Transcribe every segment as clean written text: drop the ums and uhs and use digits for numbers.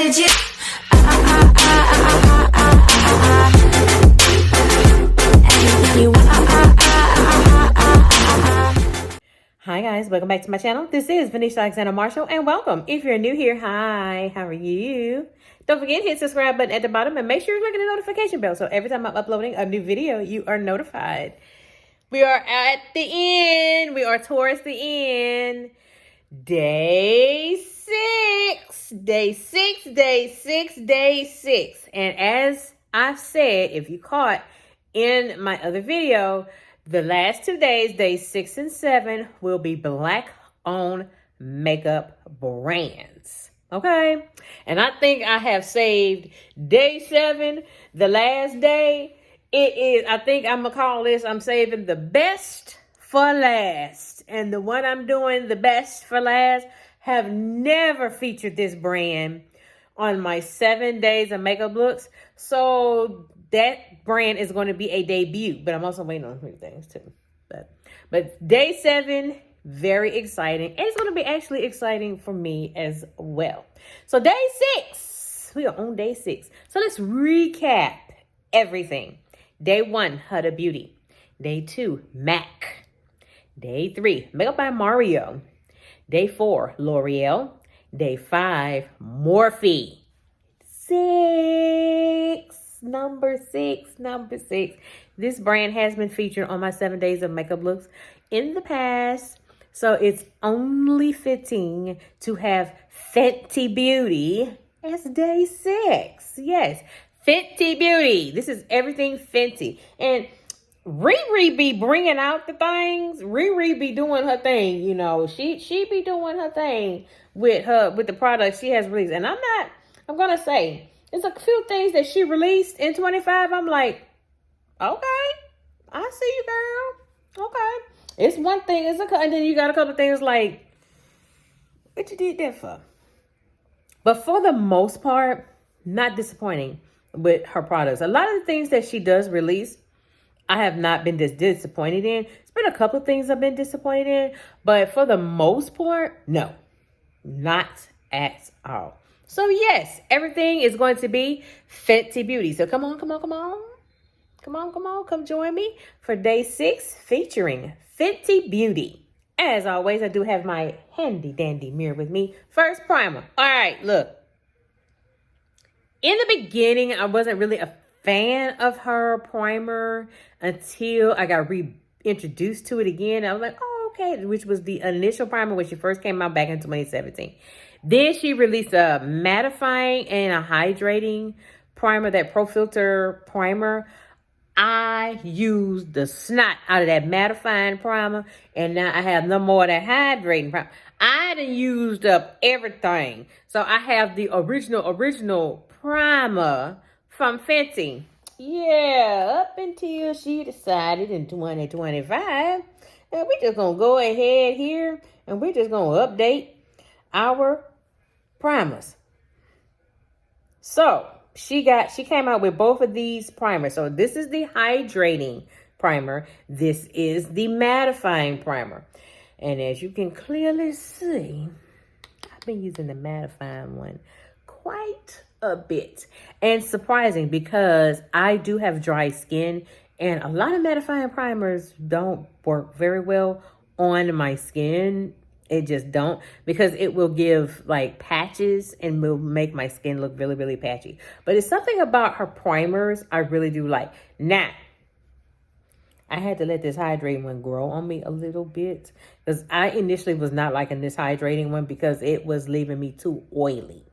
legit. Hi guys, welcome back to my channel. This is Venetia Alexander Marshall and welcome. If you're new here, hi, how are you? Don't forget, hit the subscribe button at the bottom and make sure you're clicking the notification bell so every time I'm uploading a new video, you are notified. We are at the end. We are towards the end. Day 6. Day 6, day 6, day 6. And as I've said, if you caught in my other video, the last 2 days, days 6 and 7, will be Black-owned makeup brands. Okay? And I think I have saved day 7, the last day. It is, I think I'm going to call this, I'm saving the best for last. And the one I'm doing the best for last have never featured this brand on my 7 days of makeup looks. So that brand is going to be a debut, but I'm also waiting on a few things too. But day 7, very exciting. And it's going to be actually exciting for me as well. So day 6, we are on day 6. So let's recap everything. Day 1, Huda Beauty. Day 2, MAC. Day 3, Makeup by Mario. Day 4, L'Oreal. Day 5, Morphe. 6. Number 6. This brand has been featured on my 7 days of makeup looks in the past. So it's only fitting to have Fenty Beauty as day 6. Yes, Fenty Beauty. This is everything Fenty. And Riri be bringing out the things. Riri be doing her thing, you know. She be doing her thing with the products she has released. And I'm gonna say, there's a few things that she released in 25. I'm like, okay, I see you, girl. Okay. It's one thing, and then you got a couple of things like, what you did that for? But for the most part, not disappointing with her products. A lot of the things that she does release, I have not been disappointed in. It's been a couple of things I've been disappointed in, but for the most part, no, not at all. So yes, everything is going to be Fenty Beauty. So come on, come join me for day 6 featuring Fenty Beauty. As always, I do have my handy dandy mirror with me. First, primer. All right, look. In the beginning, I wasn't really a fan of her primer until I got reintroduced to it again. I was like, oh, okay, which was the initial primer when she first came out back in 2017. Then she released a mattifying and a hydrating primer, that Pro Filter primer. I used the snot out of that mattifying primer, and now I have no more of that hydrating primer. I done used up everything. So I have the original primer from Fenty. Yeah, up until she decided in 2025 that we just gonna go ahead here and we're just gonna update our primers. So she came out with both of these primers. So this is the hydrating primer. This is the mattifying primer. And as you can clearly see, I've been using the mattifying one quite a bit. And surprising, because I do have dry skin and a lot of mattifying primers don't work very well on my skin. It just don't, because it will give like patches and will make my skin look really, really patchy. But it's something about her primers I really do like. Now, I had to let this hydrating one grow on me a little bit, because I initially was not liking this hydrating one because it was leaving me too oily,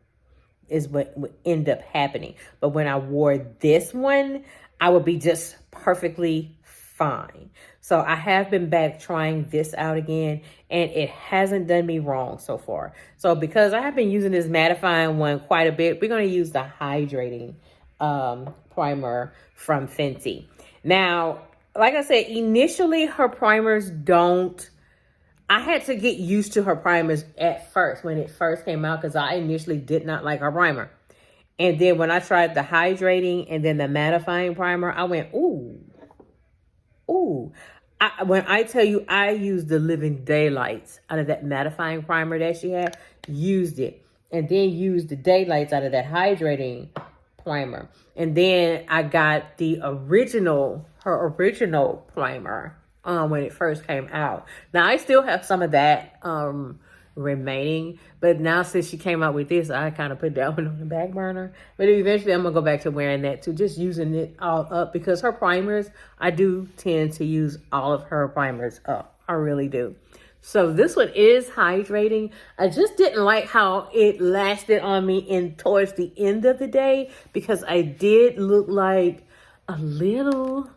is what would end up happening. But when I wore this one, I would be just perfectly fine. So I have been back trying this out again, and it hasn't done me wrong so far. So because I have been using this mattifying one quite a bit, we're going to use the hydrating primer from Fenty. Now, like I said, initially her primers don't, I had to get used to her primers at first when it first came out, because I initially did not like her primer. And then when I tried the hydrating and then the mattifying primer, I went, ooh. When I tell you, I used the living daylights out of that mattifying primer that she had, used it. and then used the daylights out of that hydrating primer. And then I got the original, her original primer when it first came out. Now I still have some of that remaining, but now since she came out with this, I kind of put that one on the back burner. But eventually I'm gonna go back to wearing that too, just using it all up, because her primers, I do tend to use all of her primers up. I really do. So this one is hydrating. I just didn't like how it lasted on me in towards the end of the day, because I did look like a little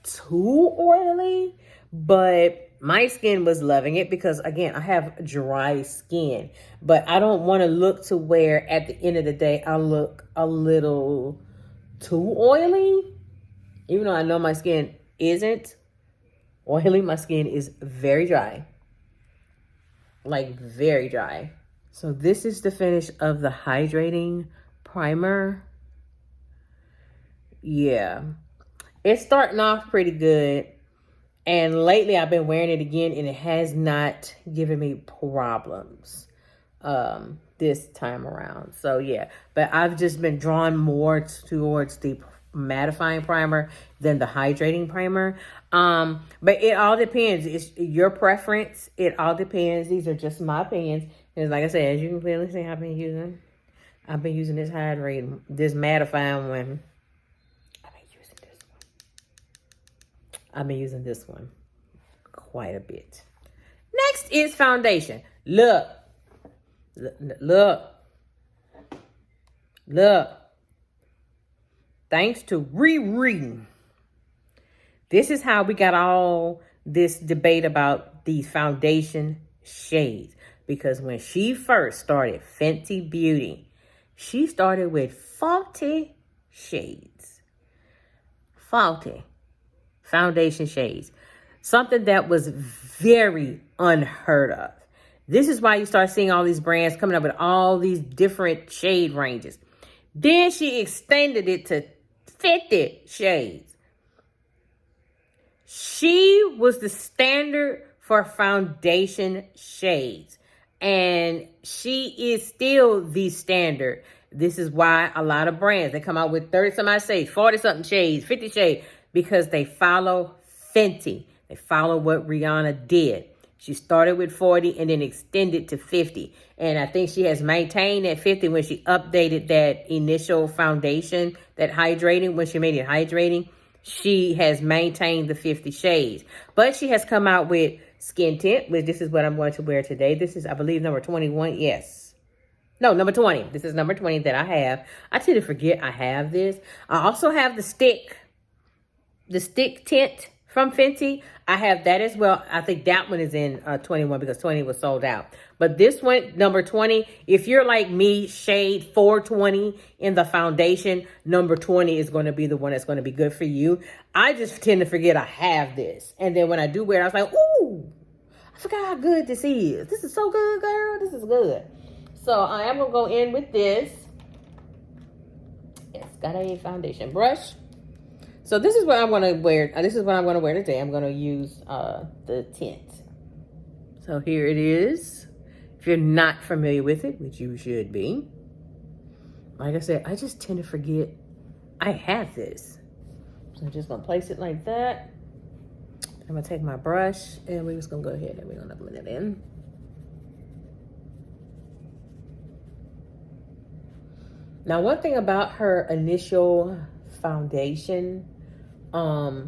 too oily, but my skin was loving it because, again, I have dry skin, but I don't want to look to where at the end of the day I look a little too oily. Even though I know my skin isn't oily, my skin is very dry. Like very dry. So this is the finish of the hydrating primer. Yeah. It's starting off pretty good. And lately I've been wearing it again and it has not given me problems this time around. So yeah, but I've just been drawn more towards the mattifying primer than the hydrating primer. But it all depends. It's your preference. It all depends. These are just my opinions. And like I said, as you can clearly see, I've been using this hydrating, this mattifying one. I've been using this one quite a bit. Next is foundation. Look. Thanks to Riri. This is how we got all this debate about these foundation shades. Because when she first started Fenty Beauty, she started with 40 shades. 40 foundation shades. Something that was very unheard of. This is why you start seeing all these brands coming up with all these different shade ranges. Then she extended it to 50 shades. She was the standard for foundation shades. And she is still the standard. This is why a lot of brands, they come out with 30-some-odd shades, 40-something shades, 50 shades, because they follow Fenty. They follow what Rihanna did. She started with 40 and then extended to 50. And I think she has maintained that 50 when she updated that initial foundation, that hydrating, when she made it hydrating. She has maintained the 50 shades. But she has come out with Skin Tint, which this is what I'm going to wear today. This is, I believe, number 21. Yes. No, number 20. This is number 20 that I have. I tend to forget I have this. I also have the stick tint from Fenty. I have that as well. I think that one is in 21 because 20 was sold out. But this one, number 20, if you're like me, shade 420 in the foundation, number 20 is going to be the one that's going to be good for you. I just tend to forget I have this. And then when I do wear it, I was like, ooh, I forgot how good this is. This is so good, girl. This is good. So I am going to go in with this. It's got a foundation brush. So this is what I'm going to wear. This is what I'm going to wear today. I'm going to use the tint. So here it is. If you're not familiar with it, which you should be. Like I said, I just tend to forget I have this. So I'm just going to place it like that. I'm going to take my brush and we're just going to go ahead and we're going to blend it in. Now, one thing about her initial foundation, that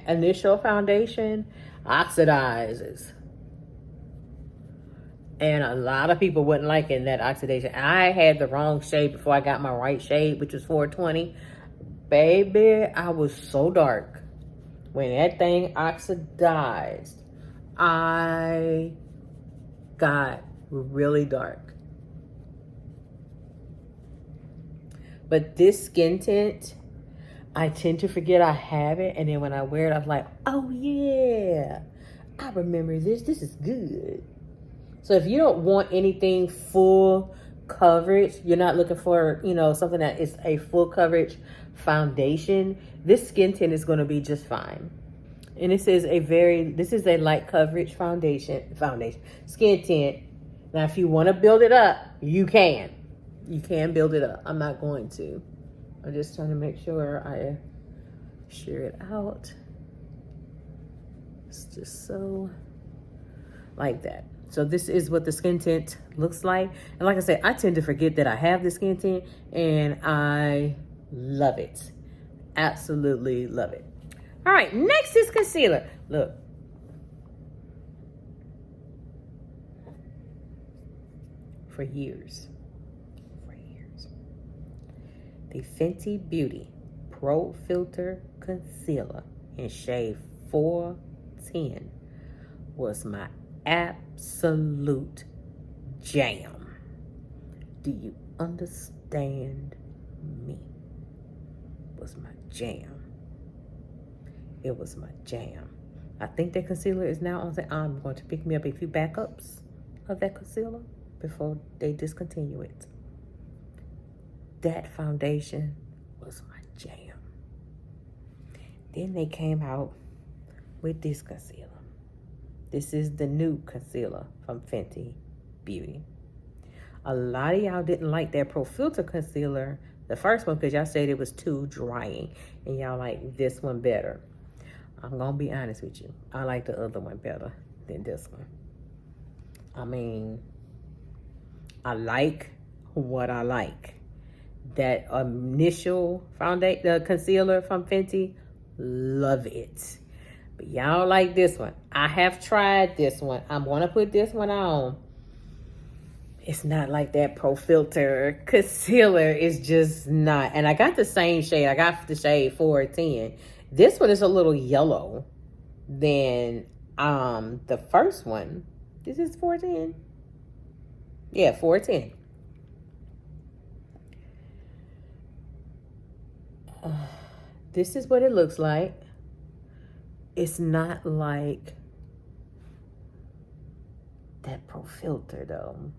initial foundation oxidizes. And a lot of people wouldn't like it, that oxidation. I had the wrong shade before I got my right shade, which was 420. Baby, I was so dark. When that thing oxidized, I got really dark. But this skin tint, I tend to forget I have it. And then when I wear it, I'm like, oh yeah, I remember this. This is good. So if you don't want anything full coverage, you're not looking for, you know, something that is a full coverage foundation, this skin tint is going to be just fine. And this is a light coverage foundation, skin tint. Now, if you want to build it up, you can. You can build it up. I'm not going to. I'm just trying to make sure I shear it out. It's just so like that. So this is what the skin tint looks like. And like I said, I tend to forget that I have the skin tint, and I love it. Absolutely love it. All right, next is concealer. Look. For years. The Fenty Beauty Pro Filter Concealer in shade 410 was my absolute jam. Do you understand me? Was my jam. It was my jam. I think that concealer is now on sale. I'm going to pick me up a few backups of that concealer before they discontinue it. That foundation was my jam. Then they came out with this concealer. This is the new concealer from Fenty Beauty. A lot of y'all didn't like that Pro Filter concealer, the first one, because y'all said it was too drying, and y'all like this one better. I'm gonna be honest with you. I like the other one better than this one. I mean, I like what I like. That initial foundation, the concealer from Fenty, love it. But y'all like this one. I have tried this one. I'm gonna put this one on. It's not like that Pro Filter concealer. It's just not. And I got the same shade. I got the shade 410. This one is a little yellow than the first one. This is 410. Yeah, 410. This is what it looks like. It's not like that Pro Filter though.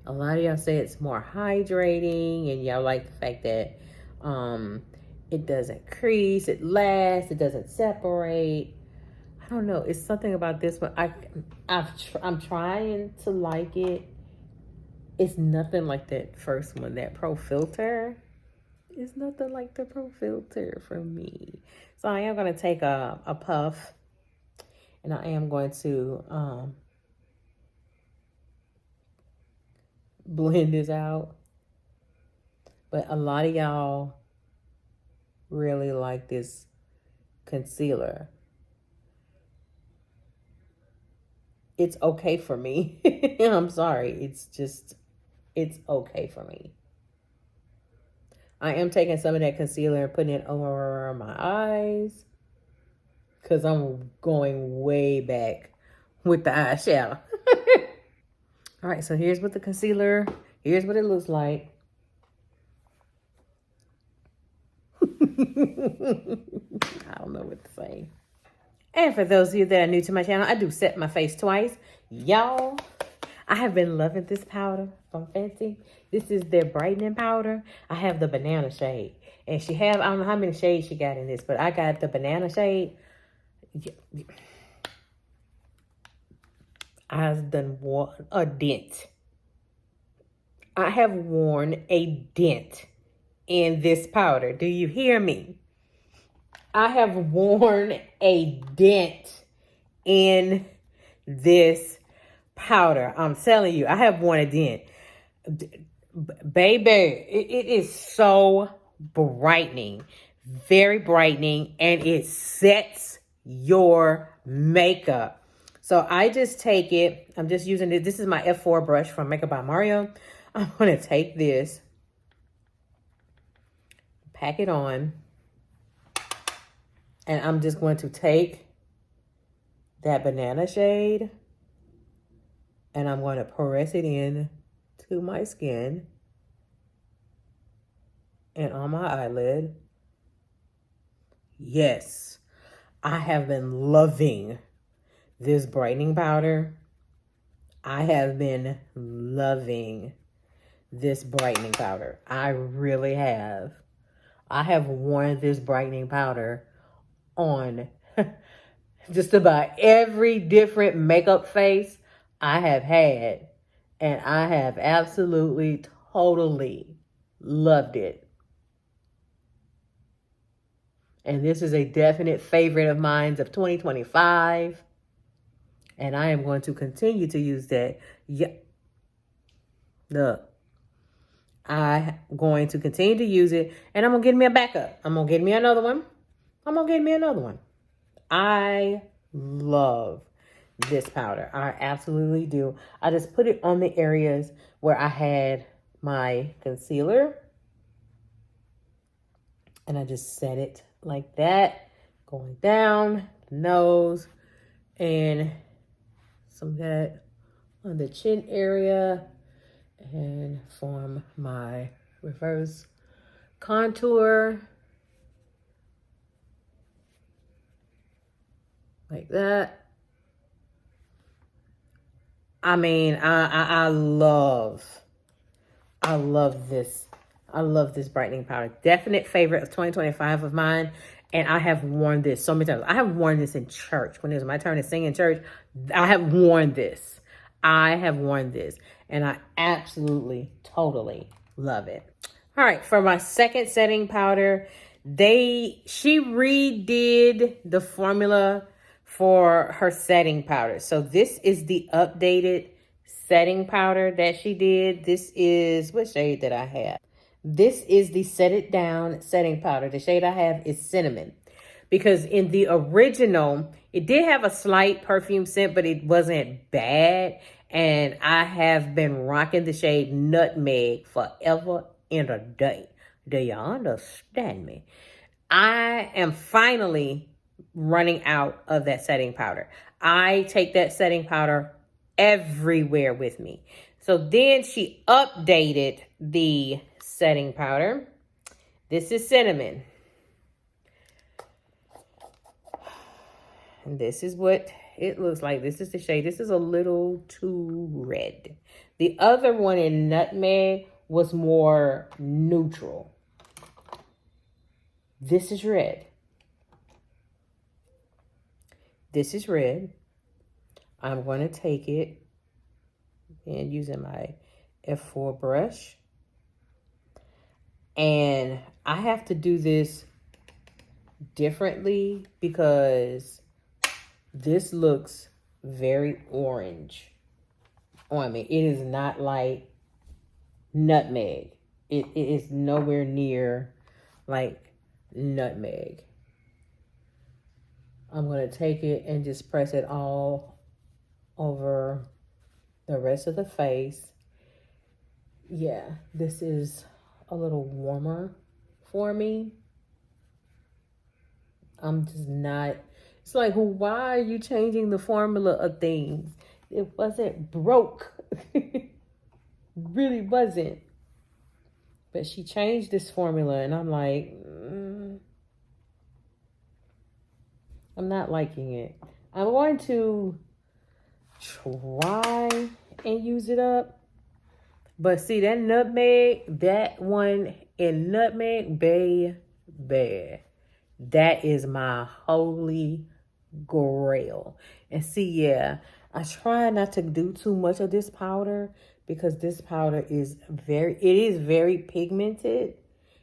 A lot of y'all say it's more hydrating, and y'all like the fact that it doesn't crease, it lasts, it doesn't separate. I don't know. It's something about this one. I'm trying to like it. It's nothing like that first one. That Pro Filter is nothing like the Pro Filter for me. So I am going to take a puff, and I am going to blend this out. But a lot of y'all really like this concealer. It's okay for me. I'm sorry. It's okay for me. I am taking some of that concealer and putting it over my eyes, because I'm going way back with the eyeshadow. All right, so here's what the concealer, here's what it looks like. I don't know what to say. And for those of you that are new to my channel, I do set my face twice. Y'all, I have been loving this powder from Fenty. This is their brightening powder. I have the banana shade. And she have, I don't know how many shades she got in this, but I got the banana shade. I've done worn a dent. I have worn a dent in this powder. Do you hear me? I have worn a dent in this powder. I'm telling you, I have worn a dent. Baby, it is so brightening. Very brightening. And it sets your makeup. So I just take it. I'm just using it. This is my F4 brush from Makeup by Mario. I'm going to take this. Pack it on. And I'm just going to take that banana shade, and I'm going to press it in to my skin and on my eyelid. Yes, I have been loving this brightening powder. I have been loving this brightening powder. I really have. I have worn this brightening powder on Just about every different makeup face I have had. And I have absolutely, totally loved it. And this is a definite favorite of mine of 2025. And I am going to continue to use that. Yeah. Look. I'm going to continue to use it. And I'm going to get me a backup. I'm going to get me another one. I love this powder. I absolutely do. I just put it on the areas where I had my concealer. And I just set it like that. Going down the nose. And some of that on the chin area. And form my reverse contour. Like that. I mean, I love this. I love this brightening powder. Definite favorite of 2025 of mine. And I have worn this so many times. I have worn this in church. When it was my turn to sing in church, I have worn this. And I absolutely, totally love it. All right, for my second setting powder, she redid the formula for her setting powder. So this is the updated setting powder that she did. This is, what shade did I have? This is the Set It Down setting powder. The shade I have is Cinnamon. Because in the original, it did have a slight perfume scent, but it wasn't bad. And I have been rocking the shade Nutmeg forever and a day. Do y'all understand me? I am finally running out of that setting powder. I take that setting powder everywhere with me. So then she updated the setting powder. This is Cinnamon. And this is what it looks like. This is the shade. This is a little too red. The other one in Nutmeg was more neutral. This is red. This is red. I'm going to take it and using my F4 brush. And I have to do this differently because this looks very orange on me. It is not like Nutmeg. It is nowhere near like Nutmeg. I'm going to take it and just press it all over the rest of the face. Yeah, this is a little warmer for me. I'm just not... It's like, why are you changing the formula of things? It wasn't broke. Really wasn't. But she changed this formula and I'm like, I'm not liking it. I'm going to try and use it up. But see, that Nutmeg, that one in Nutmeg, baby, that is my holy grail. And see, yeah, I try not to do too much of this powder because this powder is very pigmented.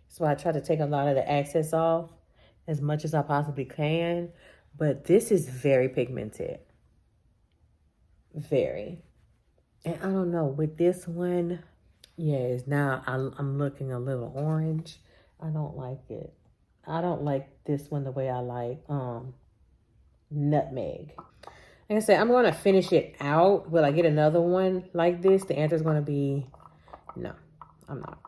So I try to take a lot of the excess off as much as I possibly can. But this is very pigmented. Very. And I don't know, with this one, yes, now I'm looking a little orange. I don't like it. I don't like this one the way I like Nutmeg. Like I said, I'm going to finish it out. Will I get another one like this? The answer is going to be no, I'm not.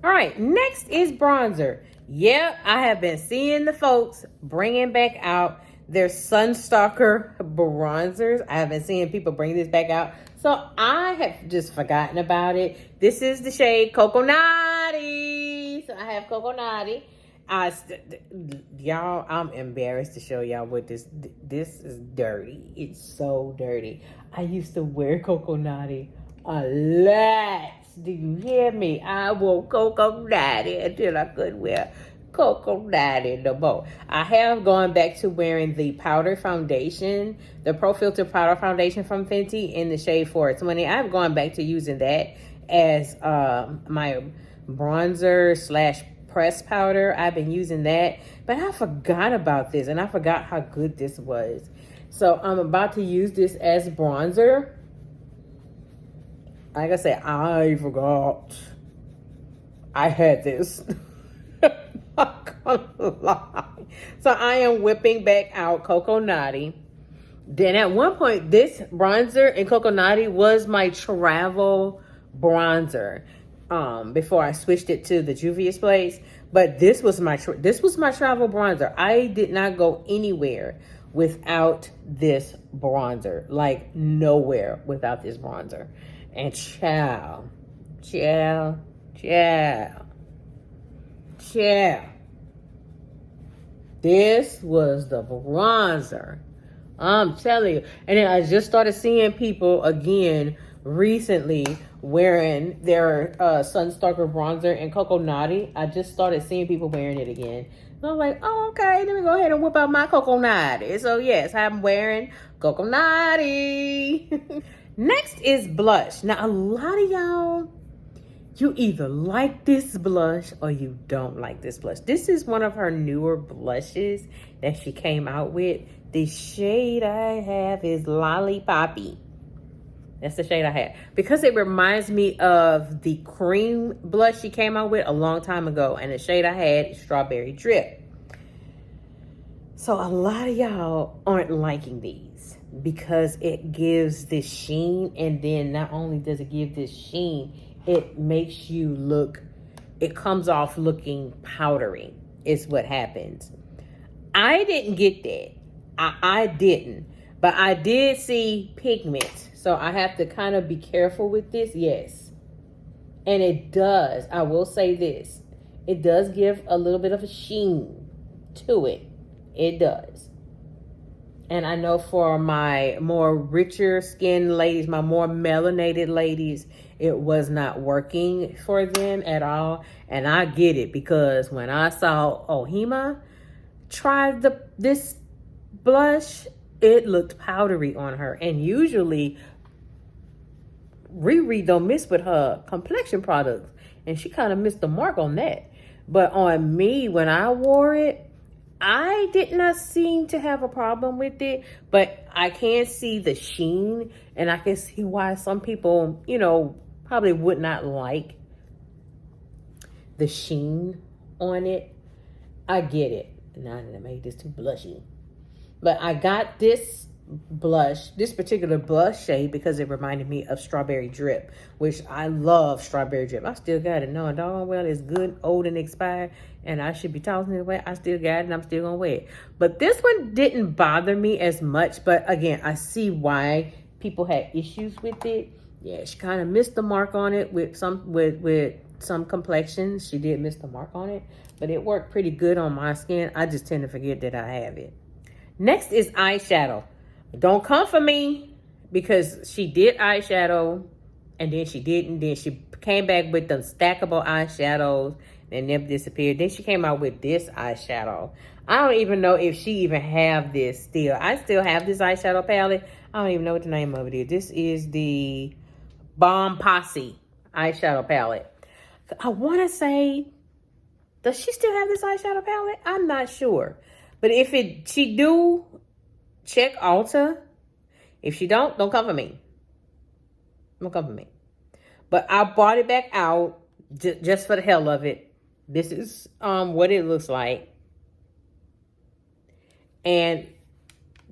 All right, next is bronzer. Yep, I have been seeing the folks bringing back out their Skalker bronzers. I have been seeing people bring this back out. So I have just forgotten about it. This is the shade Coconutty. So I have Coconutty. Y'all, I'm embarrassed to show y'all what this is dirty. It's so dirty. I used to wear Coconutty a lot. Do you hear me? I wore Coconutty until I couldn't wear Coconut no more. I have gone back to wearing the powder foundation, the Pro Filter powder foundation from Fenty in the shade 420. I've gone back to using that as my bronzer slash press powder. I've been using that, but I forgot about this and I forgot how good this was. So I'm about to use this as bronzer. Like I said, I forgot I had this. Not gonna lie. So I am whipping back out Coconut. Then at one point, this bronzer in Coconut was my travel bronzer. Before I switched it to the Juvia's Place, but this was my travel bronzer. I did not go anywhere without this bronzer, like nowhere without this bronzer. And child. This was the bronzer. I'm telling you. And then I just started seeing people again recently wearing their Sunstalker bronzer in Coconut. I just started seeing people wearing it again. And I'm like, oh, okay, let me go ahead and whip out my Coconut. So yes, I'm wearing Coconut. Next is blush. Now, a lot of y'all, you either like this blush or you don't like this blush. This is one of her newer blushes that she came out with. The shade I have is Lollipoppy. That's the shade I have. Because it reminds me of the cream blush she came out with a long time ago. And the shade I had is Strawberry Drip. So a lot of y'all aren't liking these because it gives this sheen. And then not only does it give this sheen, it makes you look, it comes off looking powdery is what happens. I didn't get that. I didn't. But I did see pigment. So I have to kind of be careful with this. Yes. And it does. I will say this. It does give a little bit of a sheen to it. It does. And I know for my more richer skinned ladies, my more melanated ladies, it was not working for them at all. And I get it because when I saw Ohima try this blush, it looked powdery on her. And usually Riri don't miss with her complexion products. And she kind of missed the mark on that. But on me, when I wore it, I did not seem to have a problem with it. But I can see the sheen. And I can see why some people, you know, probably would not like the sheen on it. I get it. Now that I made this too blushy. But I got this blush, this particular blush shade, because it reminded me of Strawberry Drip, which I love Strawberry Drip. I still got it, knowing doggone well it's good, old, and expired, and I should be tossing it away. I still got it, and I'm still gonna wear it. But this one didn't bother me as much, but again, I see why people had issues with it. Yeah, she kind of missed the mark on it with some complexions. She did miss the mark on it, but it worked pretty good on my skin. I just tend to forget that I have it. Next is eyeshadow. Don't come for me because she did eyeshadow and then she didn't. Then she came back with the stackable eyeshadows and them disappeared. Then she came out with this eyeshadow. I don't even know if she even have this still. I still have this eyeshadow palette. I don't even know what the name of it is. This is the Bomb Posse eyeshadow palette. I want to say, does she still have this eyeshadow palette? I'm not sure. But if she do, check Ulta. If she don't come for me. Don't come for me. But I bought it back out just for the hell of it. This is what it looks like. And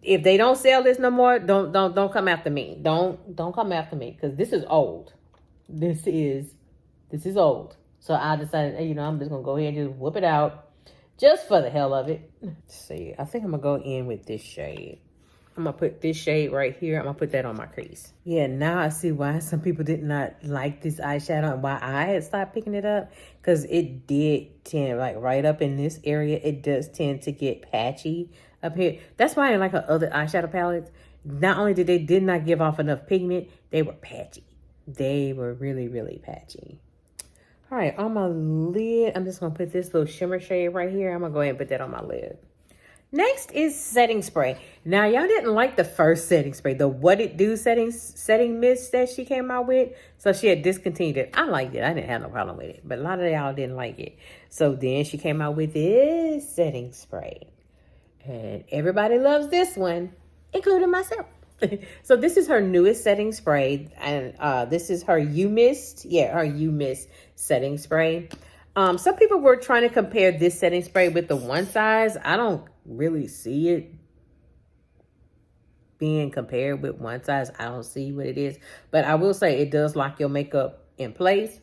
if they don't sell this no more, don't come after me. Don't come after me because this is old. This is old. So I decided, you know, I'm just gonna go ahead and just whip it out. Just for the hell of it. Let's see. I think I'm going to go in with this shade. I'm going to put this shade right here. I'm going to put that on my crease. Yeah, now I see why some people did not like this eyeshadow and why I had stopped picking it up. Because it did tend, like right up in this area, it does tend to get patchy up here. That's why I like her other eyeshadow palettes. Not only did not give off enough pigment, they were patchy. They were really, really patchy. All right, on my lid, I'm just going to put this little shimmer shade right here. I'm going to go ahead and put that on my lid. Next is setting spray. Now, y'all didn't like the first setting spray, the What It Do setting mist that she came out with. So she had discontinued it. I liked it. I didn't have no problem with it. But a lot of y'all didn't like it. So then she came out with this setting spray. And everybody loves this one, including myself. So this is her newest setting spray. And this is her You Mist. Yeah, her You Mist setting spray. Some people were trying to compare this setting spray with the One Size. I don't really see it being compared with One Size. I don't see what it is. But I will say it does lock your makeup in place.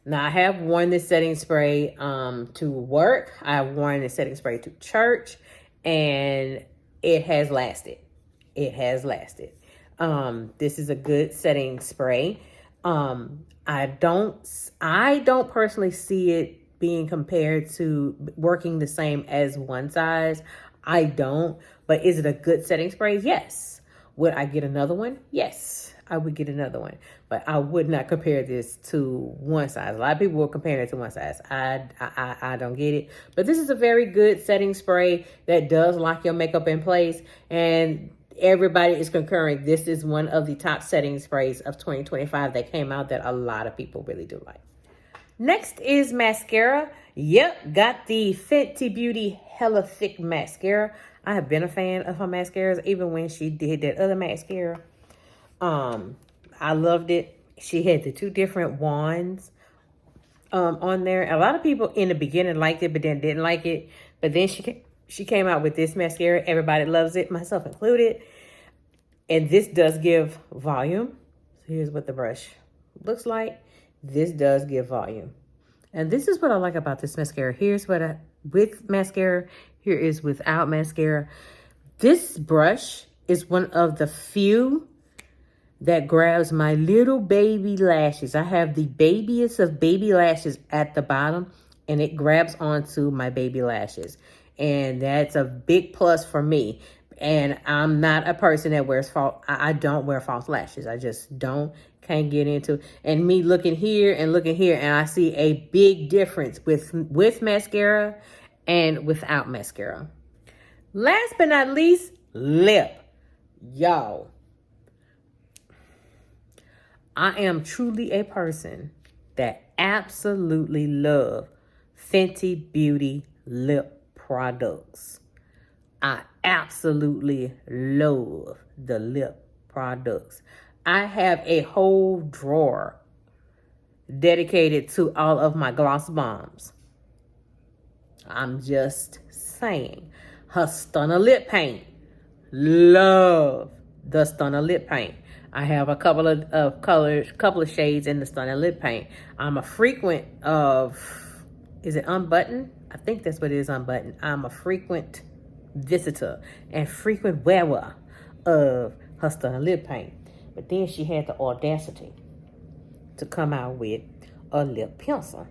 Now, I have worn this setting spray to work. I have worn this setting spray to church. And it has lasted. It has lasted. This is a good setting spray. I don't personally see it being compared to working the same as One Size. I don't. But is it a good setting spray? Yes. Would I get another one? Yes, I would get another one. But I would not compare this to One Size. A lot of people will compare it to One Size. I don't get it. But this is a very good setting spray that does lock your makeup in place. And everybody is concurring. This is one of the top setting sprays of 2025 that came out that a lot of people really do like. Next is mascara. Yep, got the Fenty Beauty Hella Thick Mascara. I have been a fan of her mascaras, even when she did that other mascara. I loved it. She had the two different wands on there. A lot of people in the beginning liked it, but then didn't like it. But then she came out with this mascara. Everybody loves it, myself included. And this does give volume. So here's what the brush looks like. This does give volume. And this is what I like about this mascara. Here's what with mascara. Here is without mascara. This brush is one of the few that grabs my little baby lashes. I have the babiest of baby lashes at the bottom, and it grabs onto my baby lashes. And that's a big plus for me. And I'm not a person that wears false. I don't wear false lashes. I just can't get into. And me looking here, and I see a big difference with mascara and without mascara. Last but not least, lip. Y'all, I am truly a person that absolutely love Fenty Beauty lip products. I absolutely love the lip products. I have a whole drawer dedicated to all of my gloss bombs. I'm just saying. Her Stunner lip paint. Love the Stunner lip paint. I have a couple of colors, couple of shades in the Stunner lip paint. I'm a frequent of, is it Unbuttoned? I think that's what it is, Unbuttoned. I'm a frequent visitor and frequent wearer of her Stunner lip paint. But then she had the audacity to come out with a lip pencil.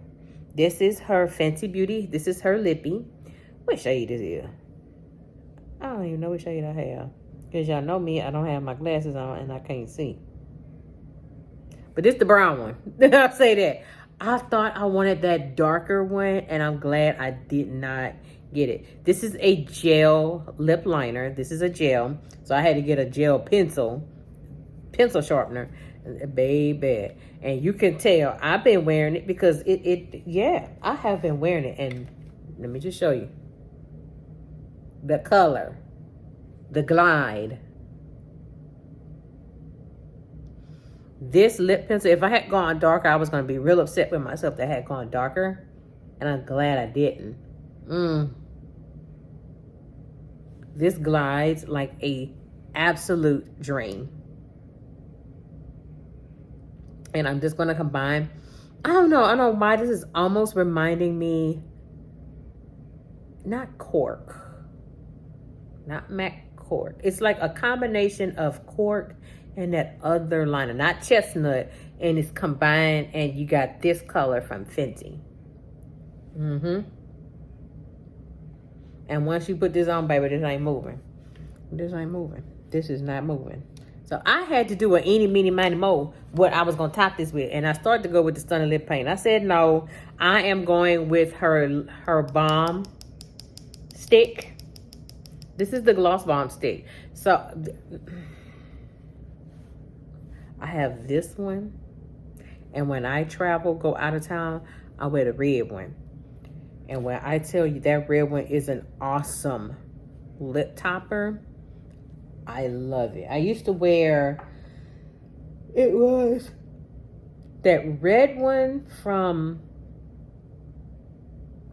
This is her Fenty Beauty. This is her lippy. What shade is it? I don't even know what shade I have. Because y'all know me, I don't have my glasses on and I can't see. But this is the brown one. I'll say that. I thought I wanted that darker one, and I'm glad I did not get it. This is a gel lip liner. This is a gel. So I had to get a gel pencil sharpener. Baby. And you can tell I've been wearing it because yeah, I have been wearing it. And let me just show you. The color. The glide. This lip pencil, if I had gone darker, I was going to be real upset with myself that I had gone darker. And I'm glad I didn't. This glides like a absolute dream. And I'm just going to combine. I don't know why this is almost reminding me, not cork. Not MAC cork. It's like a combination of cork and that other liner, not chestnut, and it's combined, and you got this color from Fenty. And once you put this on, baby, this ain't moving. This ain't moving. This is not moving. So I had to do an eeny, meeny, miny, mo what I was going to top this with. And I started to go with the Stunning Lip Paint. I said no. I am going with her Balm stick. This is the Gloss Balm stick. So I have this one. And when I travel, go out of town, I wear the red one. And when I tell you that red one is an awesome lip topper, I love it. I used to wear, it was that red one from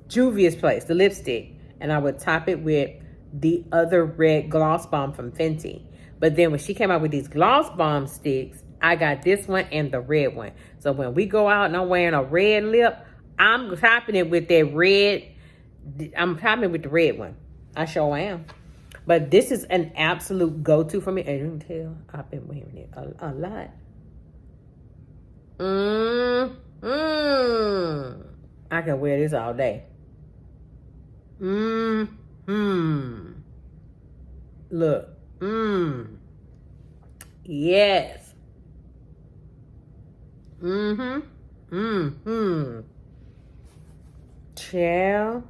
Juvia's Place, the lipstick. And I would top it with the other red Gloss Bomb from Fenty. But then when she came out with these Gloss Bomb sticks, I got this one and the red one. So when we go out and I'm wearing a red lip, I'm topping it with that red. I'm topping it with the red one. I sure am. But this is an absolute go-to for me. And you can tell I've been wearing it a lot. I can wear this all day. Look. Yes. Chill.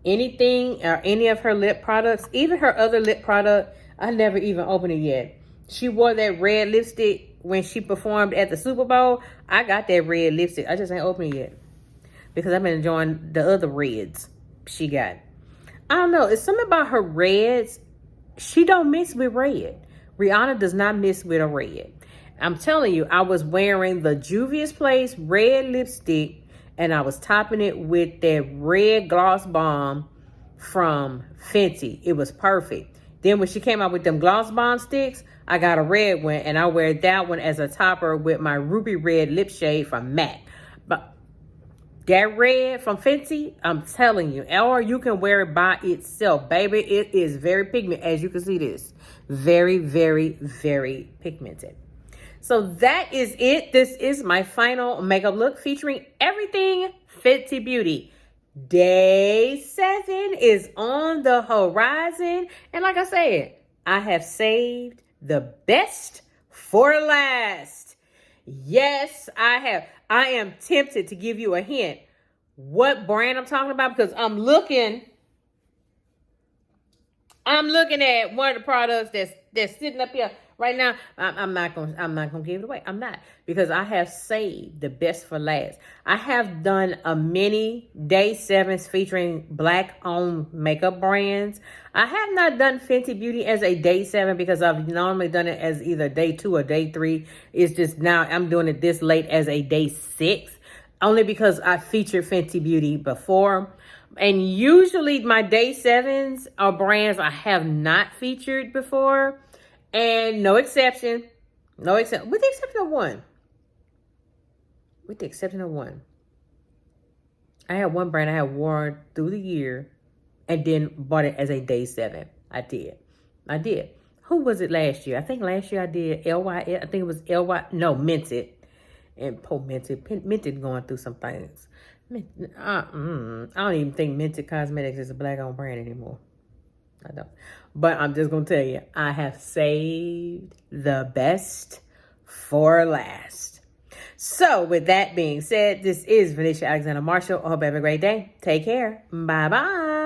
Anything or any of her lip products, even her other lip product, I never even opened it yet. She wore that red lipstick when she performed at the Super Bowl. I got that red lipstick. I just ain't opened it yet because I've been enjoying the other reds she got. I don't know. It's something about her reds. She don't mix with red. Rihanna does not mix with a red. I'm telling you, I was wearing the Juvia's Place red lipstick and I was topping it with that red Gloss Bomb from Fenty. It was perfect. Then when she came out with them Gloss Bomb sticks, I got a red one and I wear that one as a topper with my ruby red lip shade from MAC. But that red from Fenty, I'm telling you, or you can wear it by itself. Baby, it is very pigmented. As you can see this. Very, very, very pigmented. So that is it. This is my final makeup look featuring everything Fenty Beauty. Day 7 is on the horizon. And like I said, I have saved the best for last. Yes, I have. I am tempted to give you a hint what brand I'm talking about because I'm looking at one of the products that's sitting up here right now. I'm not gonna give it away. I'm not, because I have saved the best for last. I have done a mini day 7s featuring black owned makeup brands. I have not done Fenty Beauty as a day 7 because I've normally done it as either day 2 or day 3. It's just now I'm doing it this late as a day 6, only because I featured Fenty Beauty before. And usually my day 7s are brands I have not featured before. And no exception. With the exception of one. I had one brand I had worn through the year and then bought it as a day 7. I did. Who was it last year? I think last year I did LY. I think it was LY. No, Minted. And poor Minted. Minted going through some things. I don't even think Minted Cosmetics is a black-owned brand anymore. I don't. But I'm just going to tell you, I have saved the best for last. So with that being said, this is Venetia Alexander Marshall. I hope you have a great day. Take care. Bye-bye.